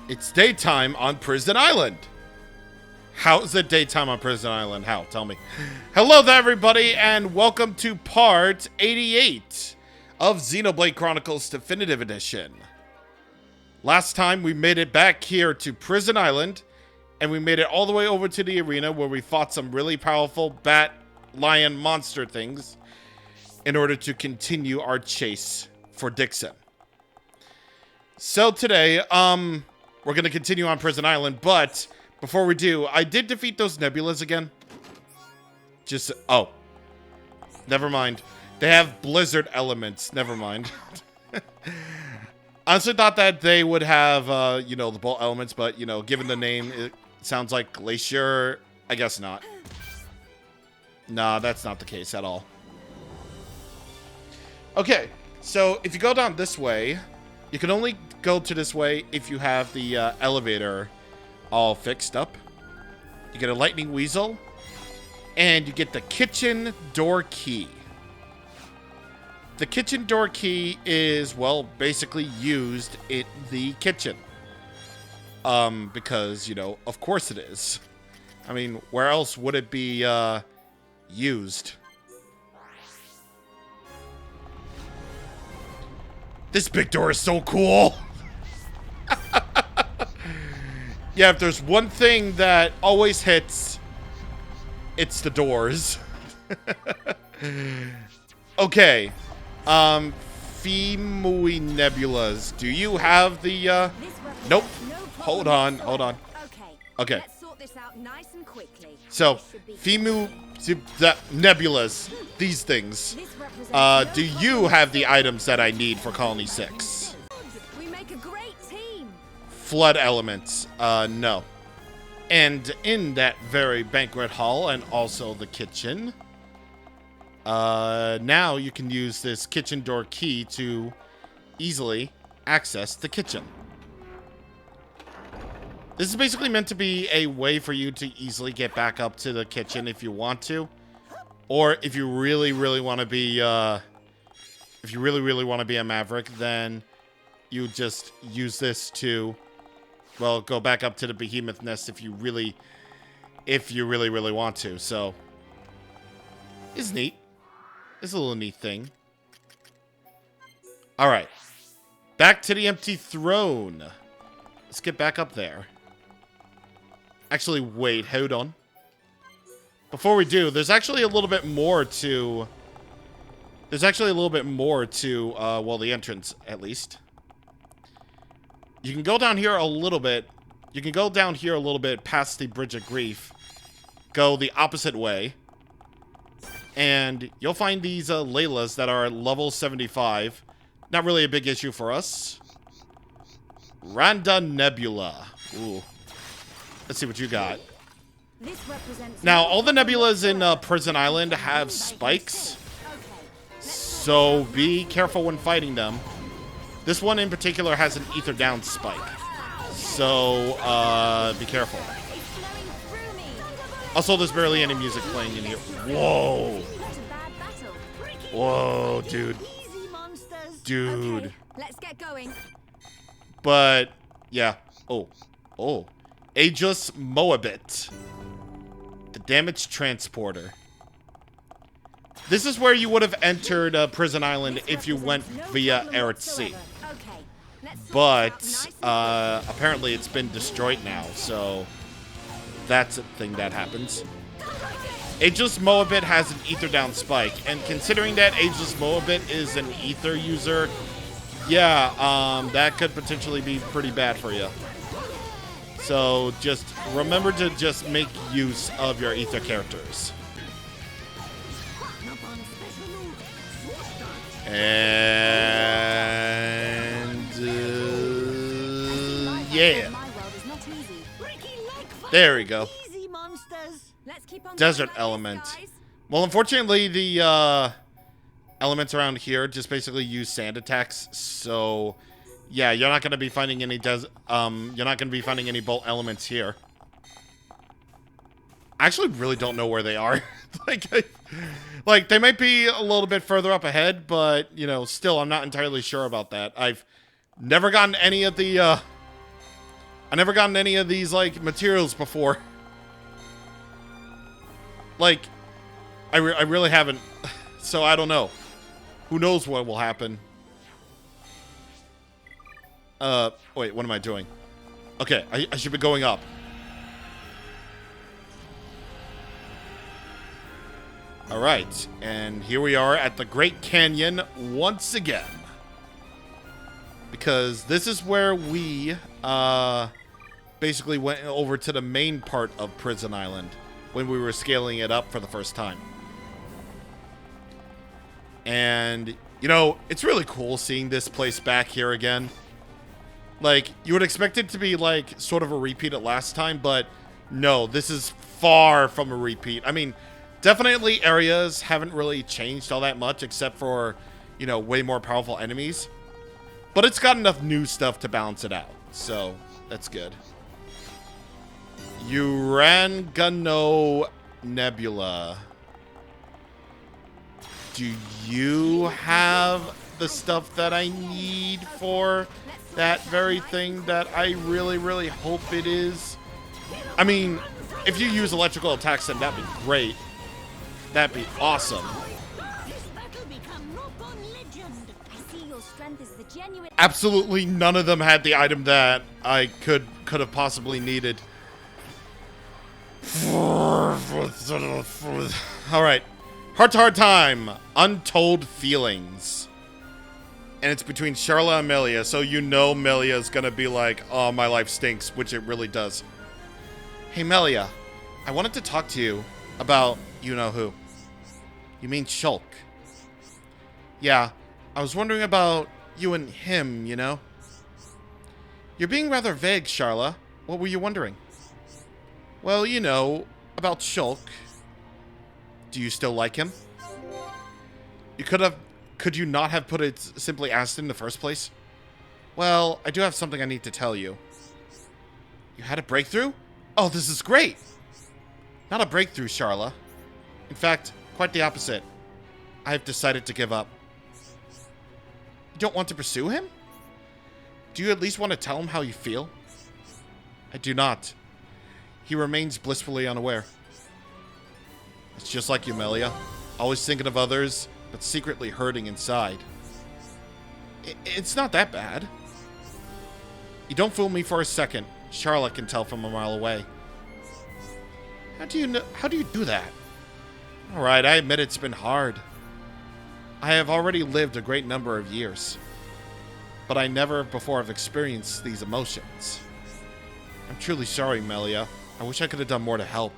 It's daytime on Prison Island. How is it daytime on Prison Island? How? Tell me. Hello there, everybody, and welcome to part 88 of Xenoblade Chronicles Definitive Edition. Last time, we made it back here to Prison Island, and we made it all the way over to the arena where we fought some really powerful bat, lion, monster things in order to continue our chase for Dixon. So today, we're going to continue on Prison Island, but before we do, I did defeat those nebulas again. Oh. Never mind. They have blizzard elements. Never mind. Honestly thought that they would have, the bolt elements, but, given the name, it sounds like Glacier. I guess not. Nah, that's not the case at all. Okay, so if you go down this way, you can only go to this way if you have the elevator all fixed up. You get a lightning weasel, and you get the kitchen door key. The kitchen door key is, well, basically used in the kitchen. Because, of course it is. I mean, where else would it be used? This big door is so cool. Yeah, if there's one thing that always hits, it's the doors. Okay. Femui Nebulas. Do you have the, Nope. Hold on. Okay. Let's sort this out nice and quickly. So, Femu Nebulas. These things. Do you have the items that I need for Colony 6? We make a great team. Flood elements. No. And in that very banquet hall and also the kitchen, now you can use this kitchen door key to easily access the kitchen. This is basically meant to be a way for you to easily get back up to the kitchen if you want to. Or if you really, really want to be, a maverick, then you just use this to, well, go back up to the behemoth nest if you really, really want to. So, it's neat. It's a little neat thing. All right. Back to the empty throne. Let's get back up there. Actually, wait, hold on. Before we do, there's actually a little bit more to... well, the entrance, at least. You can go down here a little bit. You can go down here a little bit past the Bridge of Grief. Go the opposite way. And you'll find these Laylas that are level 75. Not really a big issue for us. Randa Nebula. Ooh. Let's see what you got. Now, all the nebulas in Prison Island have spikes. So be careful when fighting them. This one in particular has an ether down spike. So be careful. Also, there's barely any music playing in here. Whoa. Whoa, dude. Dude. Let's get going. But, yeah. Oh. Aegis Moabit. The damaged transporter. This is where you would have entered Prison Island if you went via Eretz Sea. But, apparently it's been destroyed now, so that's a thing that happens. Aegis Moabit has an ether down spike, and considering that Aegis Moabit is an ether user, yeah, that could potentially be pretty bad for you. So just remember to just make use of your ether characters. And yeah. There we go. Desert element. Well, unfortunately, the elements around here just basically use sand attacks. So, yeah, you're not going to be finding any bolt elements here. I actually really don't know where they are. Like they might be a little bit further up ahead, but still, I'm not entirely sure about that. I've never gotten any of the I never gotten any of these, like, materials before. Like, I really haven't. So I don't know. Who knows what will happen. Wait, what am I doing? Okay, I should be going up. Alright, and here we are at the Great Canyon once again. Because this is where we, basically went over to the main part of Prison Island when we were scaling it up for the first time. And, you know, it's really cool seeing this place back here again. Like, you would expect it to be, like, sort of a repeat of last time, but no, this is far from a repeat. I mean, definitely areas haven't really changed all that much, except for, you know, way more powerful enemies. But it's got enough new stuff to balance it out, so that's good. Urangano Nebula. Do you have the stuff that I need for that very thing that I really, really hope it is? I mean, if you use electrical attacks, then that'd be great. That'd be awesome. Absolutely none of them had the item that I could have possibly needed. Alright. Heart-to-heart time. Untold feelings. And it's between Charla and Melia, so you know Melia's gonna be like, oh, my life stinks, which it really does. Hey, Melia. I wanted to talk to you about you-know-who. You mean Shulk. Yeah, I was wondering about you and him, you know? You're being rather vague, Charla. What were you wondering? Well, you know, about Shulk. Do you still like him? Could you not have put it simply asked in the first place? Well, I do have something I need to tell you. You had a breakthrough? Oh, this is great! Not a breakthrough, Charla. In fact, quite the opposite. I have decided to give up. You don't want to pursue him? Do you at least want to tell him how you feel? I do not. He remains blissfully unaware. It's just like you, Melia. Always thinking of others, but secretly hurting inside. It's not that bad. You don't fool me for a second. Charlotte can tell from a mile away. How do you do that? Alright, I admit it's been hard. I have already lived a great number of years. But I never before have experienced these emotions. I'm truly sorry, Melia. I wish I could have done more to help.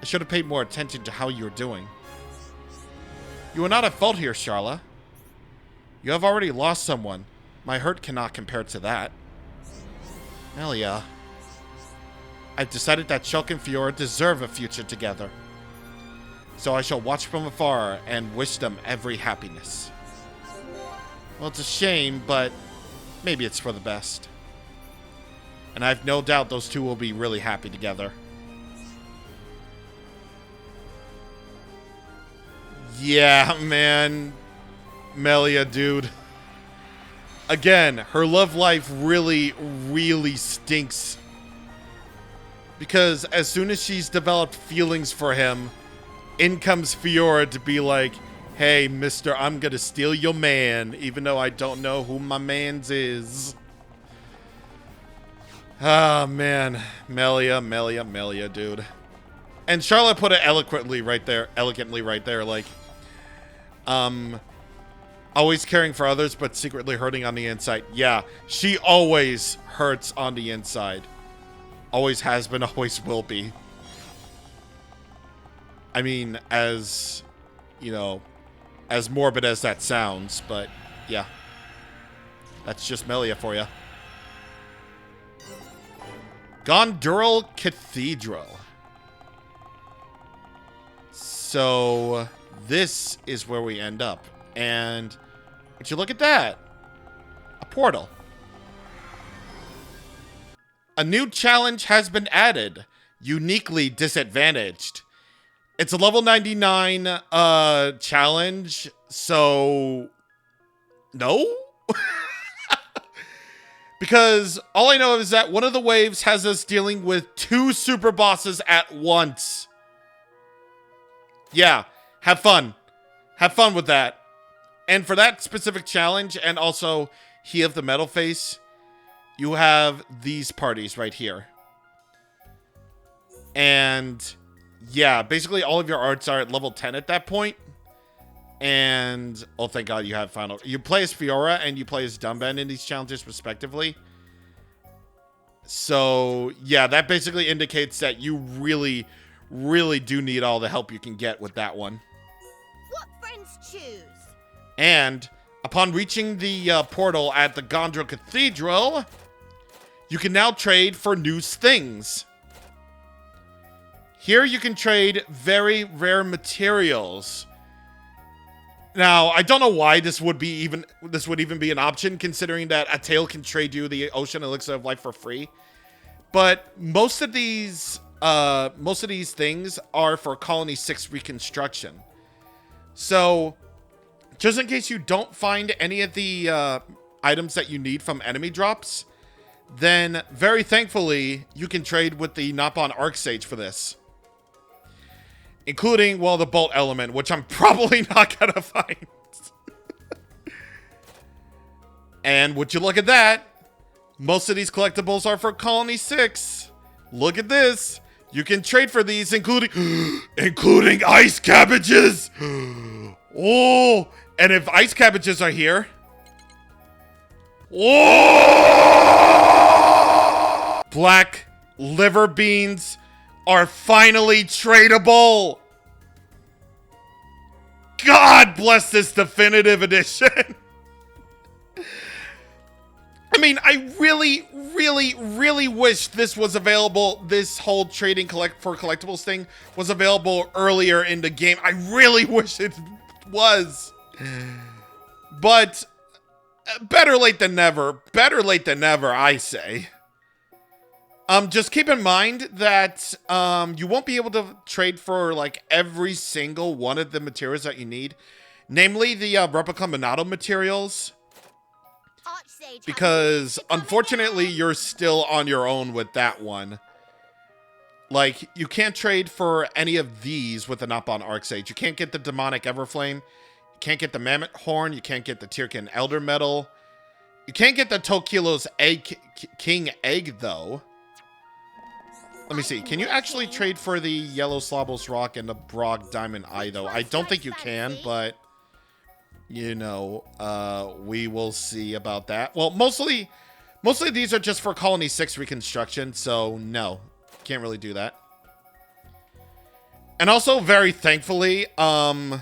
I should have paid more attention to how you were doing. You are not at fault here, Charla. You have already lost someone. My hurt cannot compare to that. Melia. I've decided that Shulk and Fiora deserve a future together. So I shall watch from afar and wish them every happiness. Well, it's a shame, but maybe it's for the best. And I have no doubt those two will be really happy together. Yeah, man. Melia, dude. Again, her love life really, really stinks. Because as soon as she's developed feelings for him, in comes Fiora to be like, hey, mister, I'm gonna steal your man, even though I don't know who my man's is. Ah, man. Melia, dude. And Charlotte put it eloquently right there, like, always caring for others, but secretly hurting on the inside. Yeah, she always hurts on the inside. Always has been, always will be. I mean, as, you know, as morbid as that sounds, but yeah. That's just Melia for you. Gondural Cathedral. So, this is where we end up. And, would you look at that? A portal. A new challenge has been added. Uniquely disadvantaged. It's a level 99 challenge, so no? Because all I know is that one of the waves has us dealing with 2 super bosses at once. Yeah, have fun. Have fun with that. And for that specific challenge, and also He of the Metal Face, you have these parties right here. And yeah, basically all of your arts are at level 10 at that point. And, oh, thank God you have final. You play as Fiora and you play as Dumben in these challenges respectively. So, yeah, that basically indicates that you really, really do need all the help you can get with that one. What friends choose? And upon reaching the portal at the Gondra Cathedral, you can now trade for new things. Here you can trade very rare materials. Now, I don't know why this would even be an option, considering that a tail can trade you the Ocean Elixir of Life for free. But most of these things are for Colony 6 reconstruction. So, just in case you don't find any of the items that you need from enemy drops, then very thankfully you can trade with the Nopon Arcsage for this. Including, well, the Bolt Element, which I'm probably not gonna find. And would you look at that? Most of these collectibles are for Colony 6. Look at this. You can trade for these, including ice cabbages. Oh, and if ice cabbages are here. Oh! Black liver beans are finally tradable. God bless this definitive edition. I mean, I really, really, really wish this was available. This whole trading for collectibles thing was available earlier in the game. I really wish it was. But better late than never. Better late than never, I say. Just keep in mind that you won't be able to trade for like every single one of the materials that you need, namely the replica Monado materials, because unfortunately you're still on your own with that one. Like, you can't trade for any of these with the Nopon Arcsage. You can't get the Demonic Everflame, you can't get the Mammoth Horn, you can't get the Tyrkin Elder Metal, you can't get the Tokilo's King Egg though. Let me see. Can you actually trade for the Yellow Slobos Rock and the Brog Diamond Eye, though? I don't think you can, but, you know, we will see about that. Well, mostly these are just for Colony 6 reconstruction, so no. Can't really do that. And also, very thankfully, some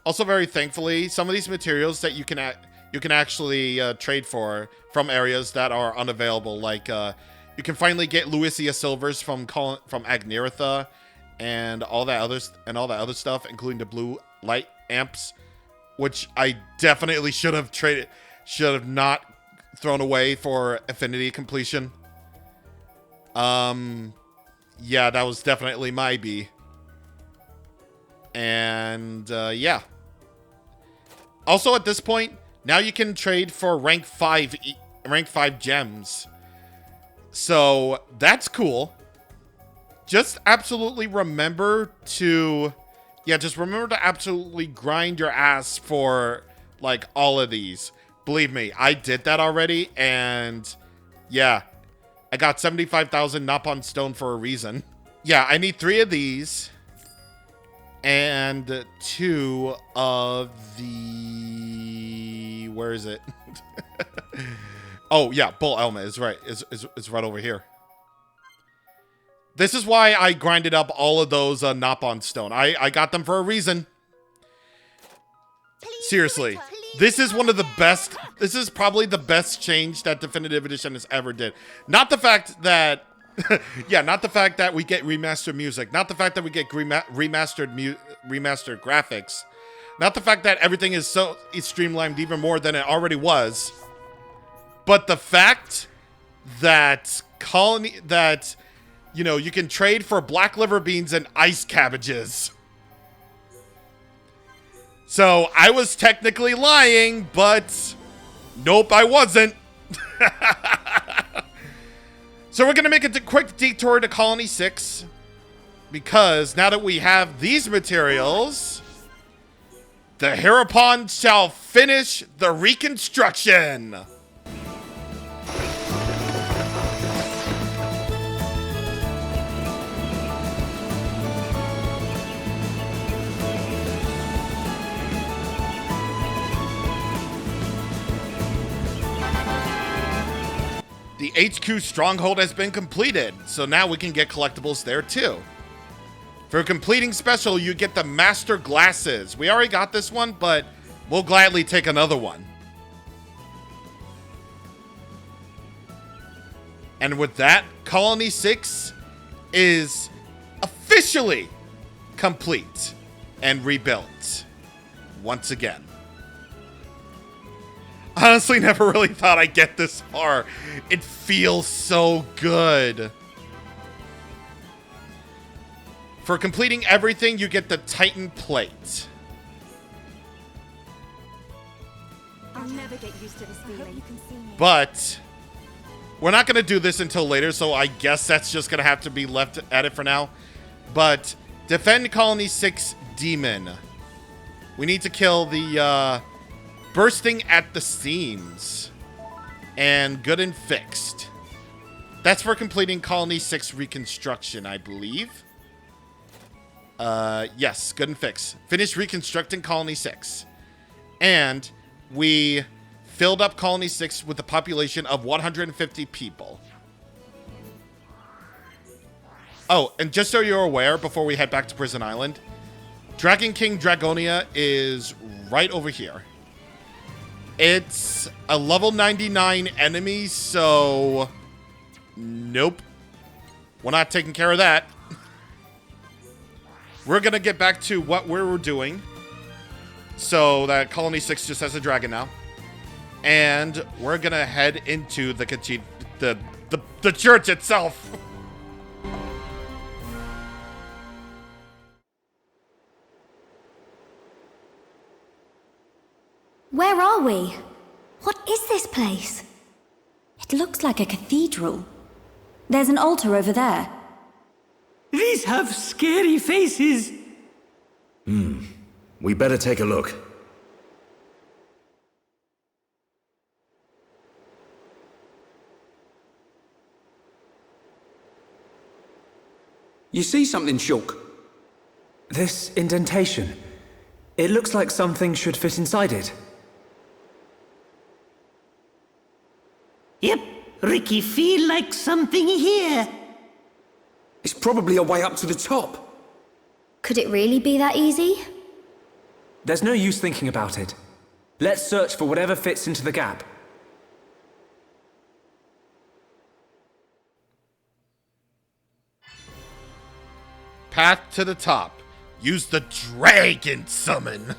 of these materials that you can actually trade for from areas that are unavailable, like, you can finally get Luisia Silvers from Agneritha and all that other stuff, including the blue light amps, which I definitely should have not thrown away for affinity completion. Yeah, that was definitely my B. And yeah. Also at this point, now you can trade for rank 5 gems. So, that's cool. Just absolutely remember to... Yeah, just remember to absolutely grind your ass for, like, all of these. Believe me, I did that already, and... Yeah, I got 75,000 Nopon Stone for a reason. Yeah, I need 3 of these. And 2 of the... Where is it? Oh, yeah, Bull Element is right. Is right over here. This is why I grinded up all of those Nopon Stone. I got them for a reason. Seriously. This is one of the best... This is probably the best change that Definitive Edition has ever did. Not the fact that... yeah, not the fact that we get remastered music. Not the fact that we get remastered graphics. Not the fact that everything is streamlined even more than it already was. But the fact that you know, you can trade for black liver beans and ice cabbages. So I was technically lying, but nope, I wasn't. So we're going to make a quick detour to Colony 6. Because now that we have these materials, the hereupon shall finish the reconstruction. The HQ stronghold has been completed, so now we can get collectibles there too. For completing special, you get the Master Glasses. We already got this one, but we'll gladly take another one. And with that, Colony 6 is officially complete and rebuilt once again. Honestly, never really thought I'd get this far. It feels so good. For completing everything, you get the Titan Plate. I'll never get used to this feeling. But we're not going to do this until later, so I guess that's just going to have to be left at it for now. But defend Colony 6 Demon. We need to kill the bursting at the seams. And good and fixed. That's for completing Colony 6 Reconstruction, I believe. Yes, good and fixed. Finish reconstructing Colony 6. And we filled up Colony 6 with a population of 150 people. Oh, and just so you're aware, before we head back to Prison Island, Dragon King Dragonia is right over here. It's a level 99 enemy, so nope. We're not taking care of that. We're going to get back to what we were doing. So that Colony 6 just has a dragon now. And we're going to head into the church itself. Where are we? What is this place? It looks like a cathedral. There's an altar over there. These have scary faces. We better take a look. You see something, Shulk? This indentation. It looks like something should fit inside it. Yep, Ricky feel like something here. It's probably a way up to the top. Could it really be that easy? There's no use thinking about it. Let's search for whatever fits into the gap. Path to the top. Use the dragon summon.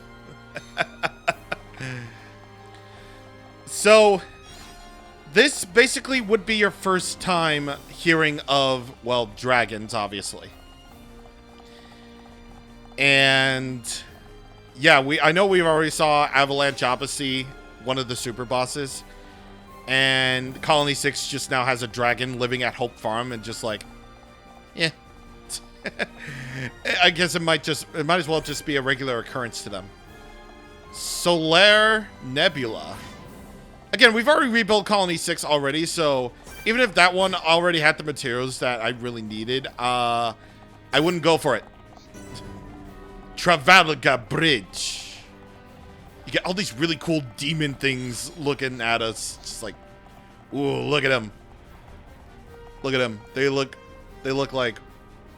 So, this basically would be your first time hearing of, well, dragons, obviously. And yeah, I know we already saw Avalanche Odyssey, one of the super bosses. And Colony 6 just now has a dragon living at Hope Farm and just like, yeah. I guess it might as well just be a regular occurrence to them. Solaire Nebula. Again, we've already rebuilt Colony 6 already, so even if that one already had the materials that I really needed, I wouldn't go for it. Travalica Bridge. You get all these really cool demon things looking at us. Just like, ooh, look at them. Look at them. They look like,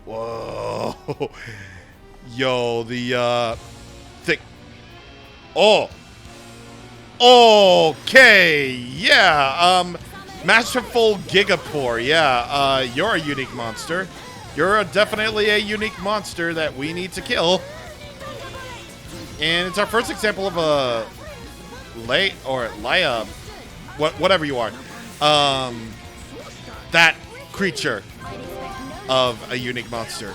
whoa. Yo, the, thick. Oh. Okay, yeah, Masterful Gigapore, yeah, you're a unique monster. You're definitely a unique monster that we need to kill. And it's our first example of a Laia, whatever you are. That creature of a unique monster.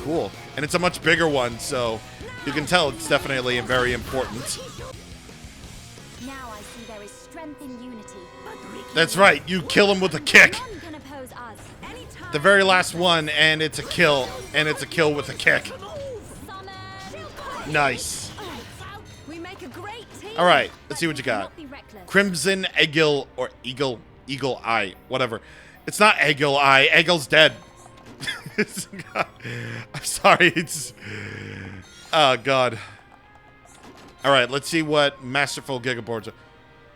Cool. And it's a much bigger one, so you can tell it's definitely very important. Now I see there is strength in unity, That's right, you kill him with a kick. None can oppose us. Anytime. The very last one, and it's a kill. And it's a kill with a kick. Nice. We make a great team. All right, let's But see what you we got. cannot be reckless. Crimson Eagle or Eagle Eye, whatever. It's not Eagle Eye. Eagle's dead. I'm sorry. It's oh god. All right, let's see what masterful gigaboards are.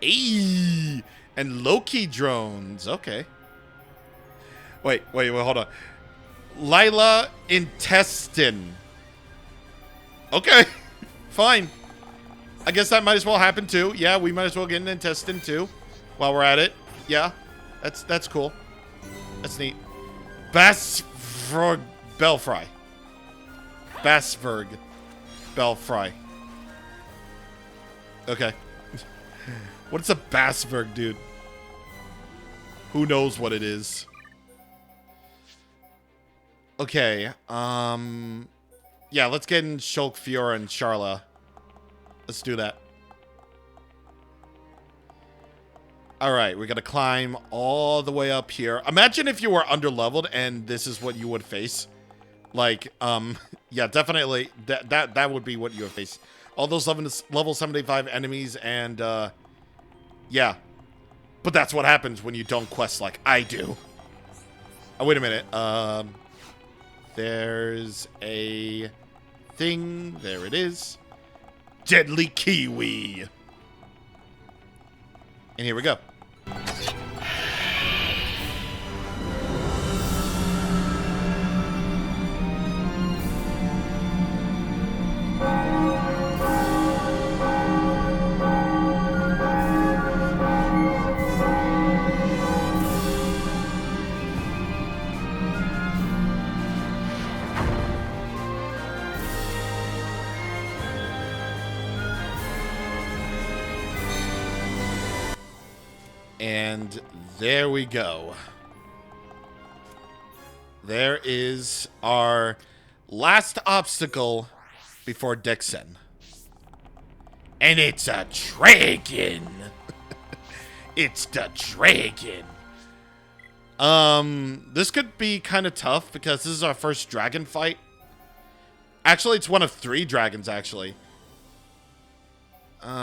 Eee, and low-key drones. Okay. Wait, hold on. Lila intestine. Okay, fine. I guess that might as well happen too. Yeah, we might as well get an intestine too, while we're at it. Yeah, that's cool. That's neat. Bassberg Belfry. Bassberg Belfry. Okay. What's a Bassberg, dude? Who knows what it is? Okay. Yeah, let's get in Shulk, Fiora, and Charla. Let's do that. All right, we got to climb all the way up here. Imagine if you were underleveled and this is what you would face. Like, yeah, definitely that would be what you would face. All those level 75 enemies and, yeah. But that's what happens when you don't quest like I do. Oh, wait a minute. There's a thing. There it is. Deadly Kiwi. And here we go. And there we go. There is our last obstacle before Dixon. And it's a dragon. It's the dragon. This could be kind of tough because this is our first dragon fight. Actually, it's one of 3 dragons, actually. What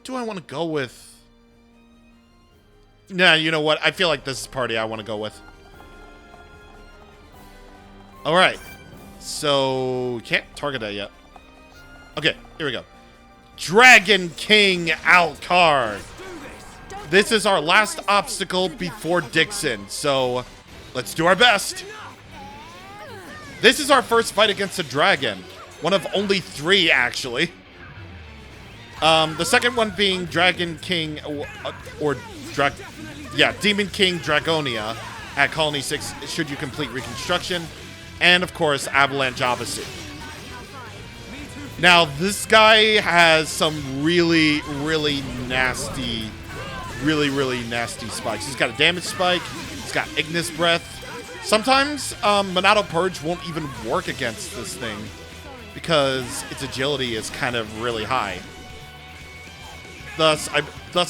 do I want to go with? Nah, you know what? I feel like this is party I want to go with. Alright. So, can't target that yet. Okay, here we go. Dragon King Alcard. This is our last obstacle before Dixon, so let's do our best. This is our first fight against a dragon. One of only 3, actually. The second one being Dragon King Demon King Dragonia at Colony 6 should you complete Reconstruction. And of course, Avalanche Opposite. Now, this guy has some really nasty spikes. He's got a damage spike. He's got Ignis Breath. Sometimes Monado Purge won't even work against this thing because its agility is kind of really high. Thus,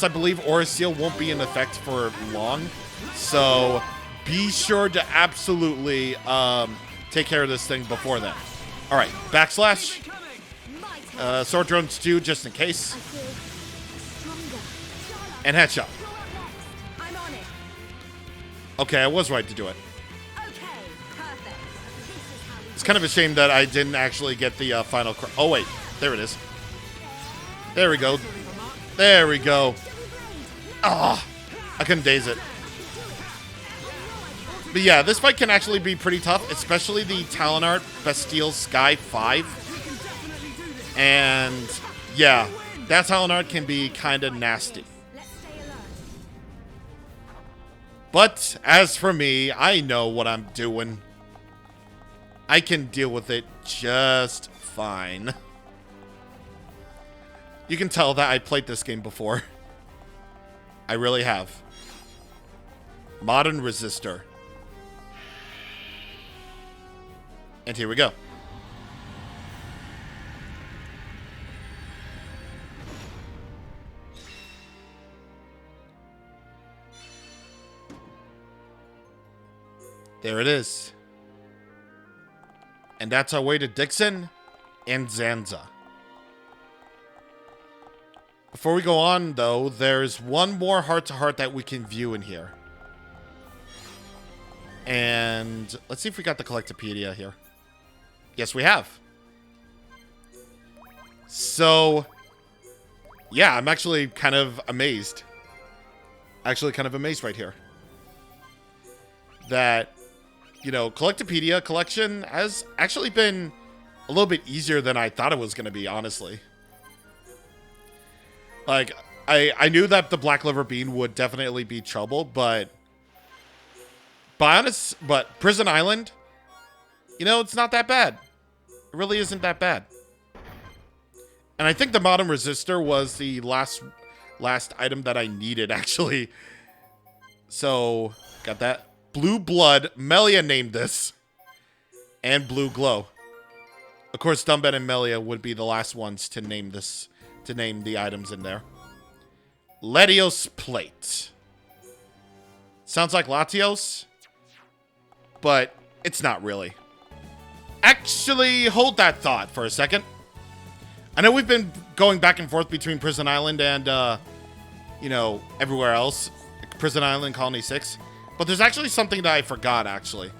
I believe Aura Seal won't be in effect for long. So, be sure to absolutely take care of this thing before then. All right, backslash. Sword Drones 2, just in case. And headshot. Okay, I was right to do it. It's kind of a shame that I didn't actually get the final... Oh, wait. There it is. There we go. There we go. Ah, I couldn't daze it. But yeah, this fight can actually be pretty tough, especially the Talonart Bastille Sky 5. And yeah, that Talonart can be kind of nasty. But as for me, I know what I'm doing. I can deal with it just fine. You can tell that I played this game before. I really have. Modern Resistor. And here we go. There it is. And that's our way to Dixon and Zanza. Before we go on, though, there's one more heart-to-heart that we can view in here. And let's see if we got the Collectopedia here. Yes, we have. So, yeah, I'm actually kind of amazed. Actually kind of amazed right here. That, you know, Collectopedia collection has actually been a little bit easier than I thought it was going to be, honestly. Like, I knew that the Black Liver Bean would definitely be trouble, but Prison Island, you know, it's not that bad. It really isn't that bad. And I think the Modern Resistor was the last item that I needed, actually. So, got that. Blue Blood, Melia named this. And Blue Glow. Of course, Dumben and Melia would be the last ones to name this, to name the items in there. Latios Plate. Sounds like Latios, but it's not really. Actually, hold that thought for a second. I know we've been going back and forth between Prison Island and, you know, everywhere else. Prison Island, Colony 6. But there's actually something that I forgot, actually.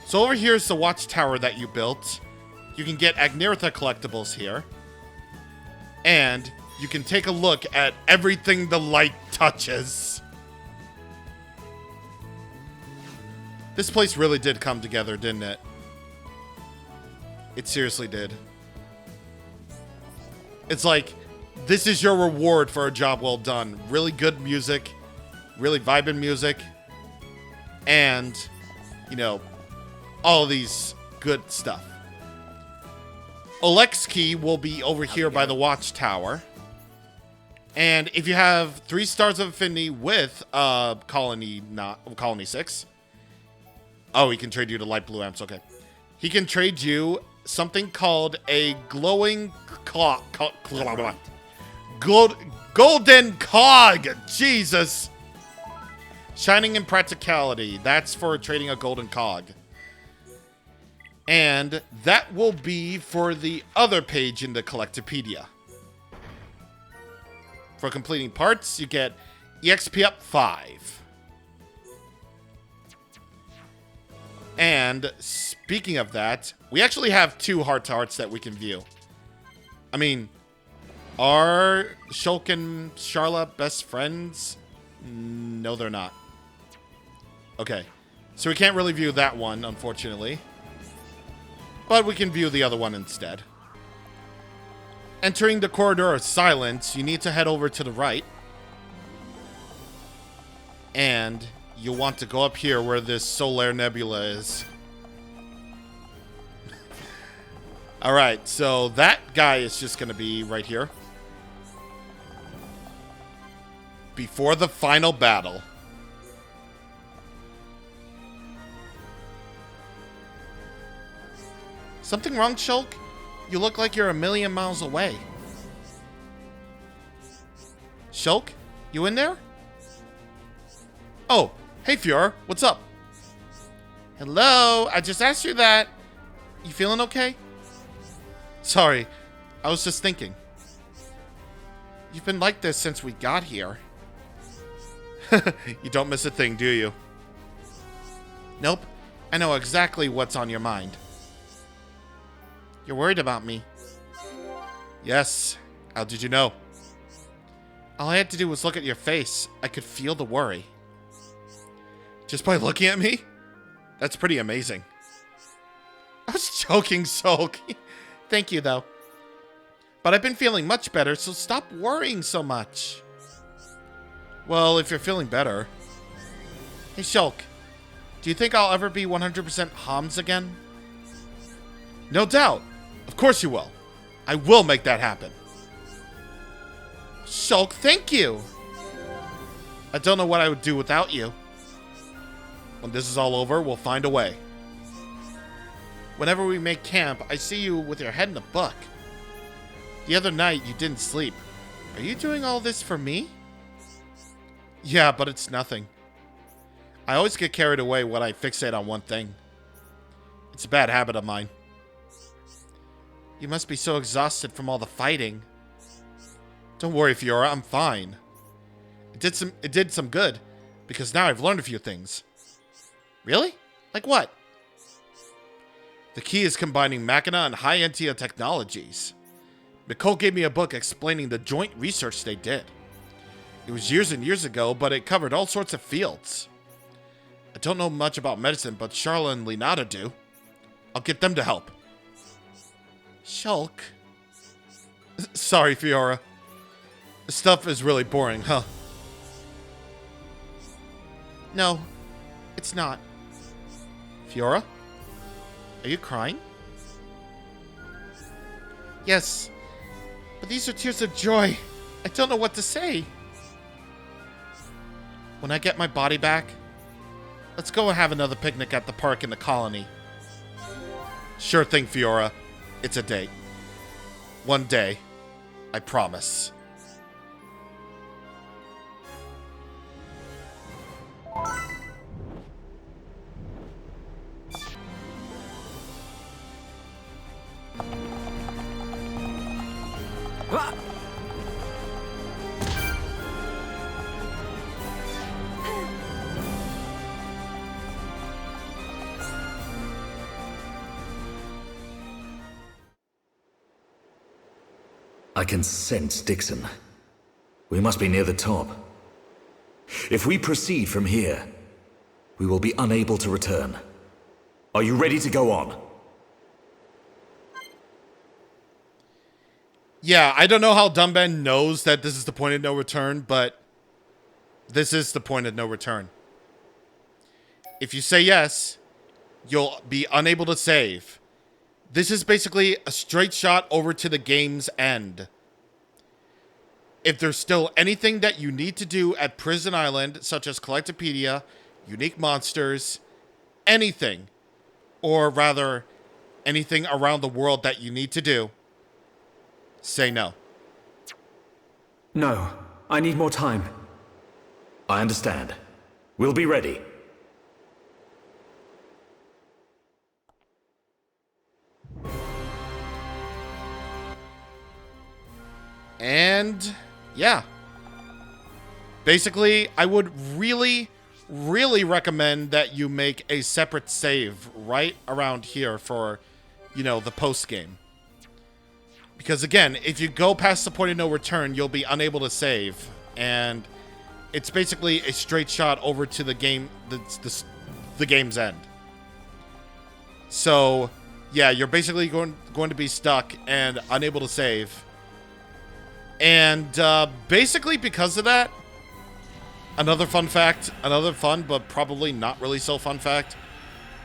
So over here is the watchtower that you built. You can get Agneritha collectibles here. And you can take a look at everything the light touches. This place really did come together, didn't it? It seriously did. It's like, this is your reward for a job well done. Really good music. Really vibing music. And, you know, all these good stuff. Oleg's key will be over here by the watchtower. And if you have 3 stars of affinity with Colony 6. Oh, he can trade you to light blue amps. Okay. He can trade you something called a glowing golden cog. Jesus. Shining in practicality. That's for trading a golden cog. And that will be for the other page in the Collectopedia. For completing parts, you get EXP up 5. And speaking of that, we actually have 2 heart-to-hearts that we can view. I mean, are Shulk and Sharla best friends? No, they're not. Okay, so we can't really view that one, unfortunately. But we can view the other one instead. Entering the Corridor of Silence, you need to head over to the right. And you'll want to go up here where this Solar Nebula is. Alright, so that guy is just going to be right here. Before the final battle. Something wrong, Shulk? You look like you're a million miles away. Shulk? You in there? Oh, hey Fiora, what's up? Hello, I just asked you that. You feeling okay? Sorry, I was just thinking. You've been like this since we got here. You don't miss a thing, do you? Nope, I know exactly what's on your mind. You're worried about me. Yes. How did you know? All I had to do was look at your face. I could feel the worry. Just by looking at me? That's pretty amazing. I was joking, Sulk. Thank you, though. But I've been feeling much better, so stop worrying so much. Well, if you're feeling better. Hey, Shulk. Do you think I'll ever be 100% Hams again? No doubt. Of course you will. I will make that happen. Shulk, thank you. I don't know what I would do without you. When this is all over, we'll find a way. Whenever we make camp, I see you with your head in a book. The other night, you didn't sleep. Are you doing all this for me? Yeah, but it's nothing. I always get carried away when I fixate on one thing. It's a bad habit of mine. You must be so exhausted from all the fighting. Don't worry, Fiora, I'm fine. It did some good, because now I've learned a few things. Really? Like what? The key is combining Machina and high-Entia technologies. Nicole gave me a book explaining the joint research they did. It was years and years ago, but it covered all sorts of fields. I don't know much about medicine, but Charla and Linata do. I'll get them to help. Shulk? Sorry, Fiora. This stuff is really boring, huh? No, it's not. Fiora? Are you crying? Yes, but these are tears of joy. I don't know what to say. When I get my body back, let's go and have another picnic at the park in the colony. Sure thing, Fiora. It's a date. One day. I promise. Ah! I can sense Dixon. We must be near the top. If we proceed from here, we will be unable to return. Are you ready to go on? Yeah, I don't know how Dumben knows that this is the point of no return, but this is the point of no return. If you say yes, you'll be unable to save. This is basically a straight shot over to the game's end. If there's still anything that you need to do at Prison Island, such as Collectopedia, unique monsters, anything, or rather, anything around the world that you need to do, say no. No, I need more time. I understand. We'll be ready. And yeah, basically I would really recommend that you make a separate save right around here for, you know, the post game, because again, if you go past the point of no return, you'll be unable to save, and it's basically a straight shot over to the game, the game's end. So yeah, you're basically going to be stuck and unable to save. And basically because of that, another fun but probably not really so fun fact,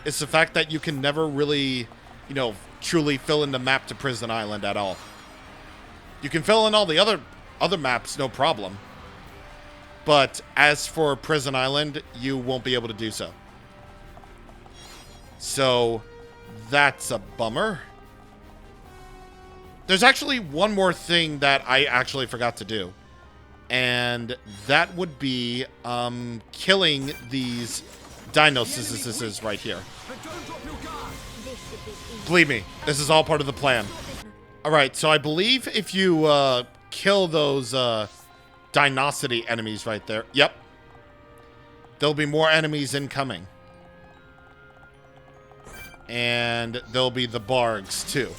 is the fact that you can never really, you know, truly fill in the map to Prison Island at all. You can fill in all the other maps, no problem. But as for Prison Island, you won't be able to do so. So that's a bummer. There's actually one more thing that I actually forgot to do. And that would be killing these dinosaurs right here. Believe me, this is all part of the plan. Alright, so I believe if you kill those Dinosity enemies right there. Yep. There'll be more enemies incoming. And there'll be the Bargs too.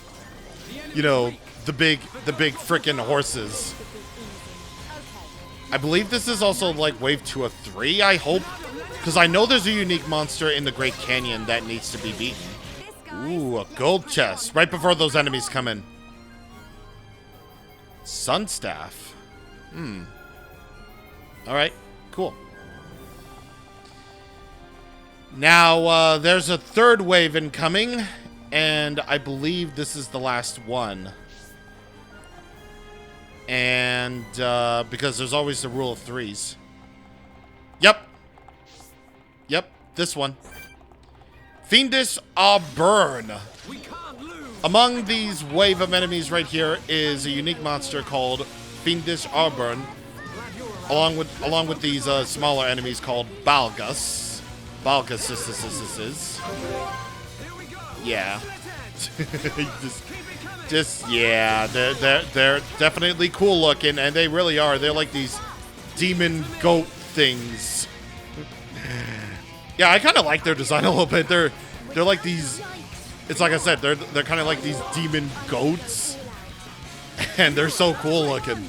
You know, the big frickin' horses. I believe this is also like wave 2 of 3, I hope. Because I know there's a unique monster in the Great Canyon that needs to be beaten. Ooh, a gold chest right before those enemies come in. Sunstaff. Alright, cool. Now, there's a third wave incoming. And I believe this is the last one. And because there's always the rule of threes. Yep, this one. Fiendish Auburn. Among these wave of enemies right here is a unique monster called Fiendish Auburn, along with these smaller enemies called Balgus. Balka Yeah. Yeah, they're definitely cool looking, and they really are. They're like these demon goat things. Yeah, I kind of like their design a little bit. They're like these. It's like I said, they're kind of like these demon goats, and they're so cool looking.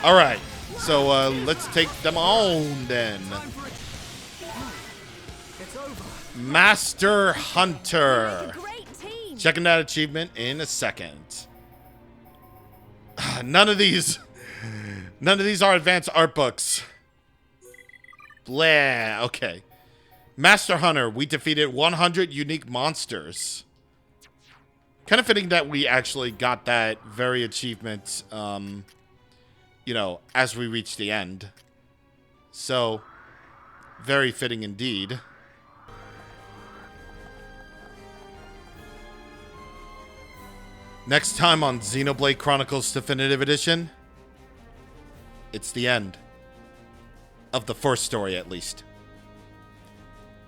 All right, so let's take them on then. Master Hunter. Checking that achievement in a second. None of these are advanced art books. Blah. Okay. Master Hunter. We defeated 100 unique monsters. Kind of fitting that we actually got that very achievement, you know, as we reach the end. So, very fitting indeed. Next time on Xenoblade Chronicles Definitive Edition, it's the end. Of the first story, at least.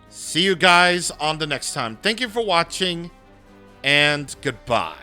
See you guys on the next time. Thank you for watching, and goodbye.